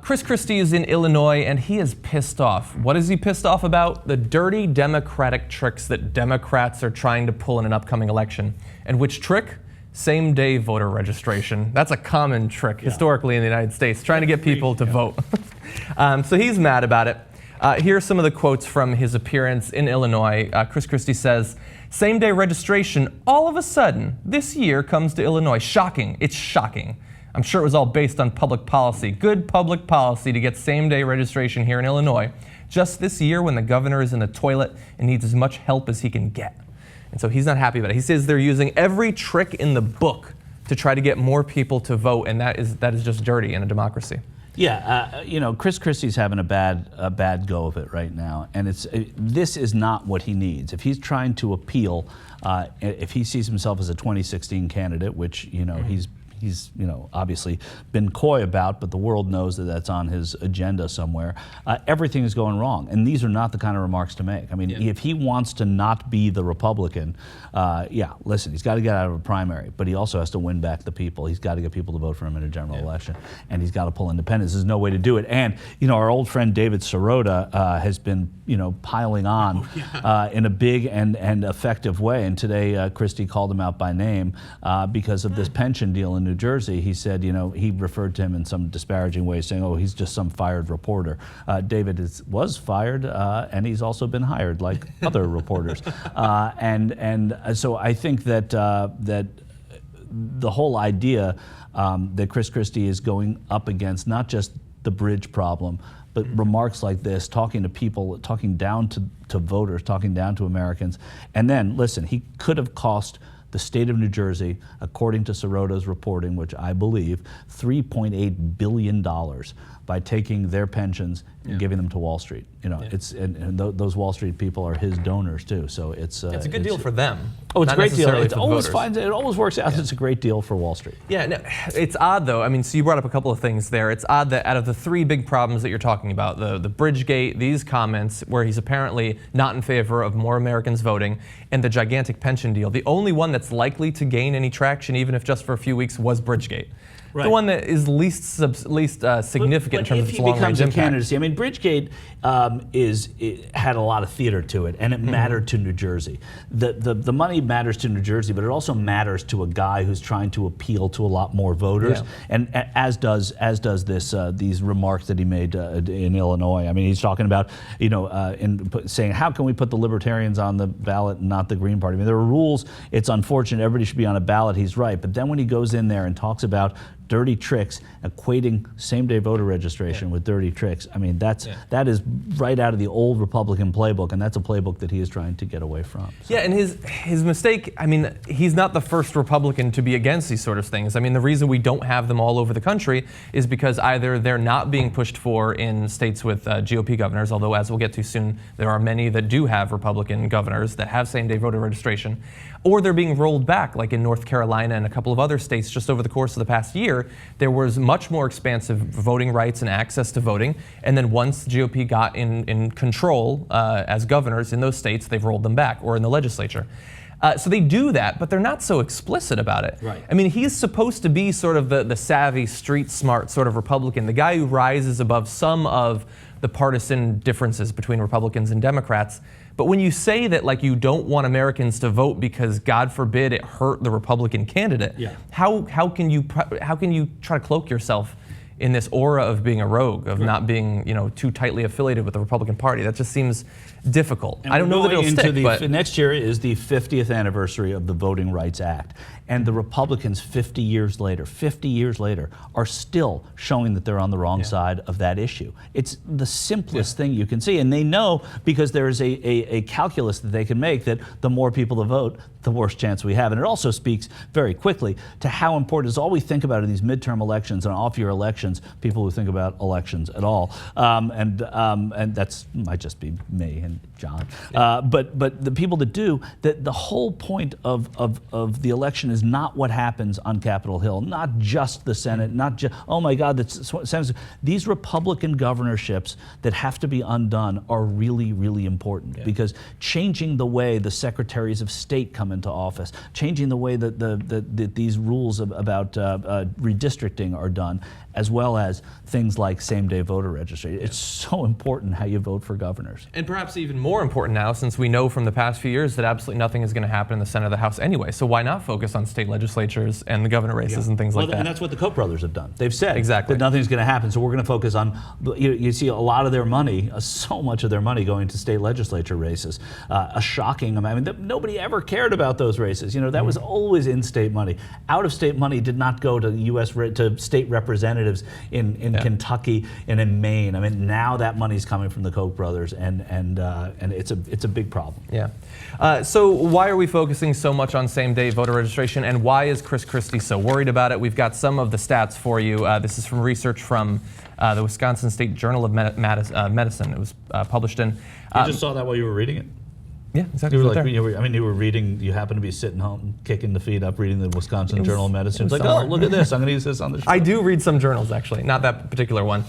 Chris Christie is in Illinois, and he is pissed off. What is he pissed off about? The dirty Democratic tricks that Democrats are trying to pull in an upcoming election. And which trick? Same-day voter registration. That's a common trick historically in the United States, trying to get people to vote. So he's mad about it. Here are some of the quotes from his appearance in Illinois. Chris Christie says, "Same-day registration all of a sudden this year comes to Illinois. Shocking. It's shocking. I'm sure it was all based on public policy. Good public policy to get same-day registration here in Illinois. Just this year when the governor is in the toilet and needs as much help as he can get." And so he's not happy about it. He says they're using every trick in the book to try to get more people to vote, and that is just dirty in a democracy. Yeah, you know, Chris Christie's having a bad go of it right now, and this is not what he needs. If he's trying to appeal, if he sees himself as a 2016 candidate, which he's obviously been coy about, but the world knows that that's on his agenda somewhere. Everything is going wrong, and these are not the kind of remarks to make. I mean, if he wants to not be the Republican, listen, he's got to get out of a primary, but he also has to win back the people. He's got to get people to vote for him in a general election, and he's got to pull independents. There's no way to do it. And our old friend David Sirota has been piling on in a big and effective way. And today Christie called him out by name because of this pension deal in New Jersey. He said, he referred to him in some disparaging way, saying, "Oh, he's just some fired reporter." David was fired, and he's also been hired like other reporters. And so I think that that the whole idea that Chris Christie is going up against not just the bridge problem, but remarks like this, talking to people, talking down to voters, talking down to Americans. And then, listen, he could have cost the state of New Jersey, according to Sirota's reporting, which I believe, $3.8 billion by taking their pensions and giving them to Wall Street. It's and those Wall Street people are his donors too. So it's a good deal for them. Oh, it's a great deal. It always works out. Yeah. It's a great deal for Wall Street. Yeah, no, it's odd though. I mean, so you brought up a couple of things there. It's odd that out of the three big problems that you're talking about, the Bridgegate, these comments where he's apparently not in favor of more Americans voting, and the gigantic pension deal, the only one that's likely to gain any traction, even if just for a few weeks, was Bridgegate. Right. The one that is least significant in terms of its long-range impact. Candidacy. I mean, Bridgegate it had a lot of theater to it, and it mattered to New Jersey. The money matters to New Jersey, but it also matters to a guy who's trying to appeal to a lot more voters, and as does this these remarks that he made in Illinois. I mean, he's talking about saying, how can we put the Libertarians on the ballot and not the Green Party? I mean, there are rules. It's unfortunate. Everybody should be on a ballot. He's right, but then when he goes in there and talks about dirty tricks, equating same-day voter registration with dirty tricks. I mean, that is right out of the old Republican playbook, and that's a playbook that he is trying to get away from. So. Yeah, and his mistake, I mean, he's not the first Republican to be against these sort of things. I mean, the reason we don't have them all over the country is because either they're not being pushed for in states with GOP governors, although as we'll get to soon, there are many that do have Republican governors that have same-day voter registration, or they're being rolled back, like in North Carolina and a couple of other states just over the course of the past year. There was much more expansive voting rights and access to voting, and then once the GOP got in control as governors in those states, they've rolled them back, or in the legislature. So they do that, but they're not so explicit about it. Right. I mean, he's supposed to be sort of the savvy, street smart sort of Republican, the guy who rises above some of the partisan differences between Republicans and Democrats. But when you say that, like, you don't want Americans to vote because, God forbid, it hurt the Republican candidate, how can you try to cloak yourself in this aura of being a rogue, of not being too tightly affiliated with the Republican Party? That just seems difficult. And I don't know that it'll stick, but next year is the 50th anniversary of the Voting Rights Act, and the Republicans 50 years later, are still showing that they're on the wrong side of that issue. It's the simplest thing you can see, and they know, because there is a calculus that they can make, that the more people that vote, the worse chance we have. And it also speaks very quickly to how important is all we think about in these midterm elections and off-year elections, people who think about elections at all, and that's might just be me and John, but the people that do, that the whole point of the election is not what happens on Capitol Hill, not just the Senate, not just, oh my God, these Republican governorships that have to be undone are really, really important, because changing the way the secretaries of state come into office, changing the way that these rules about redistricting are done, as well as things like same-day voter registration. It's so important how you vote for governors. And perhaps even more important now, since we know from the past few years that absolutely nothing is going to happen in the Senate or the House anyway. So why not focus on state legislatures and the governor races and things like that? And that's what the Koch brothers have done. They've said exactly that nothing's going to happen, so we're going to focus on, you see a lot of their money, so much of their money going to state legislature races. A shocking amount. I mean, nobody ever cared about those races. You know, that was always in-state money. Out-of-state money did not go to to state representatives in Kentucky and in Maine. I mean, now that money's coming from the Koch brothers, and it's a big problem. Yeah. So why are we focusing so much on same-day voter registration, and why is Chris Christie so worried about it? We've got some of the stats for you. This is from research from the Wisconsin State Journal of Medicine. It was published in. You just saw that while you were reading it? Yeah, exactly. You were reading, you happened to be sitting home, kicking the feet up, reading the Wisconsin Journal of Medicine. It's like, oh, look at this, I'm going to use this on the show. I do read some journals, actually, not that particular one.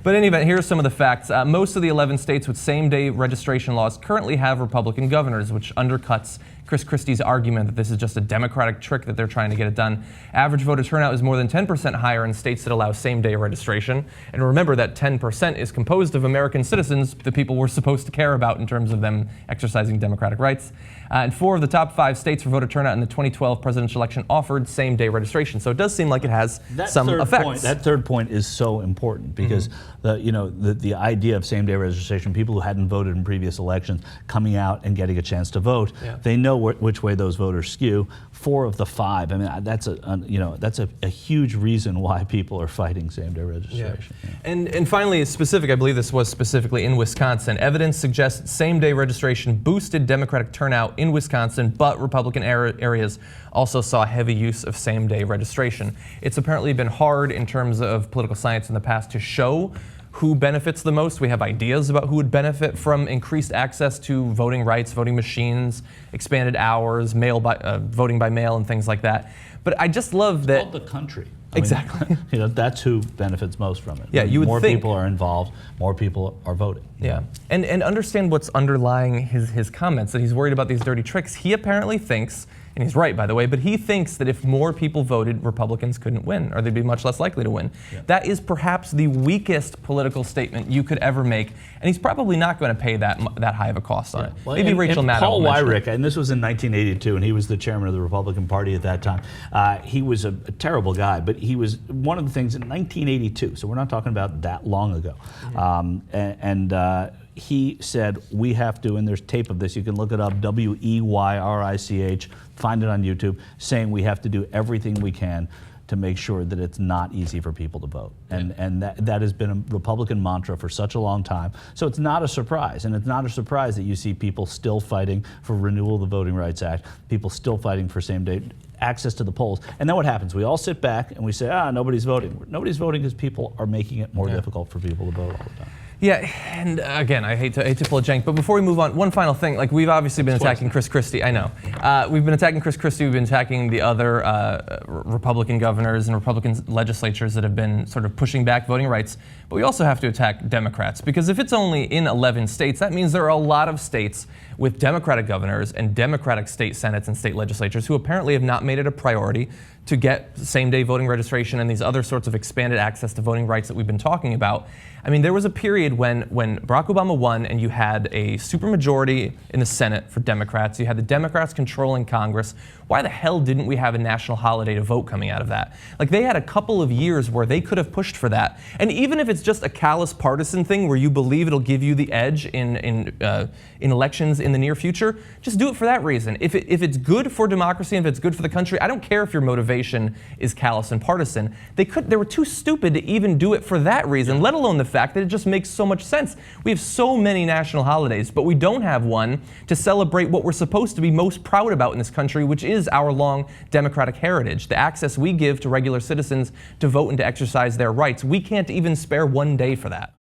But in any event, here are some of the facts. Most of the 11 states with same-day registration laws currently have Republican governors, which undercuts Chris Christie's argument that this is just a Democratic trick that they're trying to get it done. Average voter turnout is more than 10% higher in states that allow same-day registration. And remember that 10% is composed of American citizens, the people we're supposed to care about in terms of them exercising democratic rights. And 4 of the top 5 states for voter turnout in the 2012 presidential election offered same-day registration. So it does seem like it has some effects. That third point is so important because the idea of same-day registration, people who hadn't voted in previous elections coming out and getting a chance to vote, they know which way those voters skew. 4 of the 5. I mean, that's a huge reason why people are fighting same-day registration. Yeah. And finally, specific, I believe this was specifically in Wisconsin. Evidence suggests same-day registration boosted Democratic turnout in Wisconsin, but Republican areas also saw heavy use of same-day registration. It's apparently been hard in terms of political science in the past to show who benefits the most. We have ideas about who would benefit from increased access to voting rights, voting machines, expanded hours, voting by mail, and things like that. But I just love that. It's called the country. Exactly. That's who benefits most from it. Yeah, you would more think. People are involved, more people are voting. Yeah, and understand what's underlying his comments, that he's worried about these dirty tricks. He apparently thinks, and he's right, by the way, but he thinks that if more people voted, Republicans couldn't win, or they'd be much less likely to win. Yeah. That is perhaps the weakest political statement you could ever make, and he's probably not going to pay that high of a cost on it. Well, maybe Rachel Maddow. Paul Weyrich, and this was in 1982, and he was the chairman of the Republican Party at that time. He was a terrible guy, but he was one of the things in 1982, so we're not talking about that long ago. He said, we have to, and there's tape of this, you can look it up, Weyrich, find it on YouTube, saying we have to do everything we can to make sure that it's not easy for people to vote. And that has been a Republican mantra for such a long time. So it's not a surprise. And it's not a surprise that you see people still fighting for renewal of the Voting Rights Act, people still fighting for same-day access to the polls. And then what happens? We all sit back and we say, nobody's voting. Nobody's voting because people are making it more difficult for people to vote all the time. Yeah, and again, I hate to pull a jank, but before we move on, one final thing. Like, we've obviously been attacking Chris Christie. I know. We've been attacking Chris Christie. We've been attacking the other Republican governors and Republican legislatures that have been sort of pushing back voting rights. But we also have to attack Democrats, because if it's only in 11 states, that means there are a lot of states with Democratic governors and Democratic state senates and state legislatures who apparently have not made it a priority to get same-day voting registration and these other sorts of expanded access to voting rights that we've been talking about. I mean, there was a period when Barack Obama won and you had a supermajority in the Senate for Democrats. You had the Democrats controlling Congress. Why the hell didn't we have a national holiday to vote coming out of that? Like, they had a couple of years where they could have pushed for that. And even if it's just a callous partisan thing where you believe it'll give you the edge in elections in the near future, just do it for that reason. If it's good for democracy and if it's good for the country, I don't care if your motivation is callous and partisan. They were too stupid to even do it for that reason, let alone the fact that it just makes so much sense. We have so many national holidays, but we don't have one to celebrate what we're supposed to be most proud about in this country, which is our long democratic heritage, the access we give to regular citizens to vote and to exercise their rights. We can't even spare one day for that.